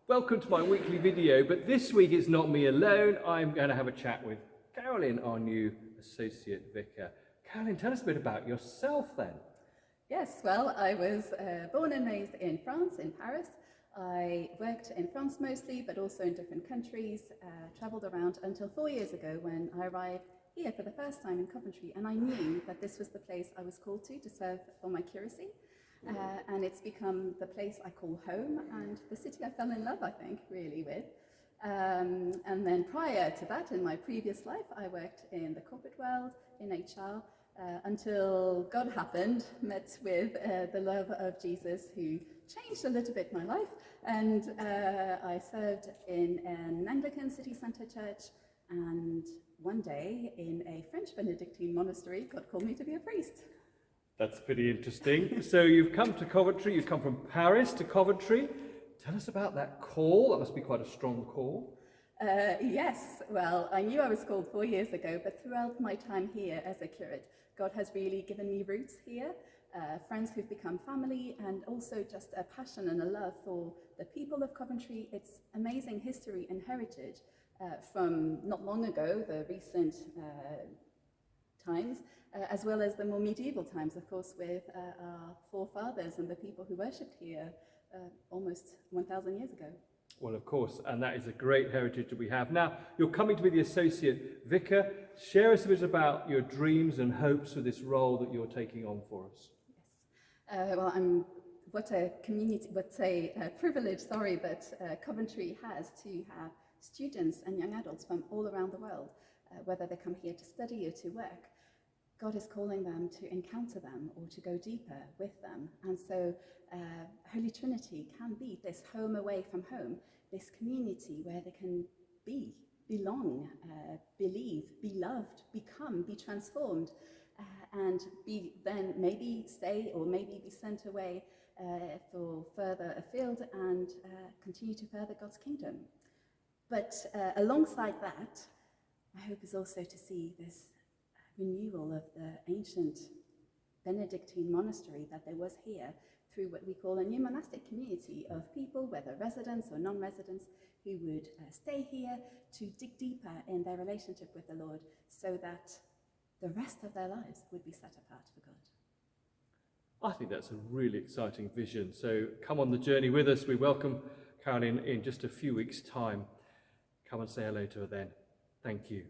Welcome to my weekly video, but this week it's not me alone. I'm going to have a chat with Carolyne, our new Associate Vicar. Carolyne, tell us a bit about yourself then. Yes, well, I was born and raised in France, in Paris. I worked in France mostly, but also in different countries, travelled around until 4 years ago when I arrived here for the first time in Coventry, and I knew that this was the place I was called to serve for my curacy. And it's become the place I call home and the city I fell in love, I think, really with. And then prior to that, in my previous life, I worked in the corporate world, in HR, until God happened, met with the love of Jesus, who changed a little bit my life. And I served in an Anglican city centre church, and one day in a French Benedictine monastery, God called me to be a priest. That's pretty interesting. So you've come to Coventry, you've come from Paris to Coventry. Tell us about that call. That must be quite a strong call. Yes, well, I knew I was called 4 years ago, but throughout my time here as a curate, God has really given me roots here, friends who've become family, and also just a passion and a love for the people of Coventry, its amazing history and heritage from not long ago, the recent times, as well as the more medieval times, of course, with our forefathers and the people who worshipped here almost 1,000 years ago. Well, of course, and that is a great heritage that we have. Now, you're coming to be the Associate Vicar. Share us a bit about your dreams and hopes for this role that you're taking on for us. Yes. Well, what a privilege, that Coventry has to have students and young adults from all around the world, whether they come here to study or to work. God is calling them to encounter them or to go deeper with them. And so Holy Trinity can be this home away from home, this community where they can be, belong, believe, be loved, become, be transformed, and be then maybe stay or maybe be sent away for further afield and continue to further God's kingdom. But alongside that, my hope is also to see this renewal of the ancient Benedictine monastery that there was here through what we call a new monastic community of people, whether residents or non-residents, who would stay here to dig deeper in their relationship with the Lord so that the rest of their lives would be set apart for God. I think that's a really exciting vision. So come on the journey with us. We welcome Carolyne in just a few weeks' time. Come and say hello to her then. Thank you.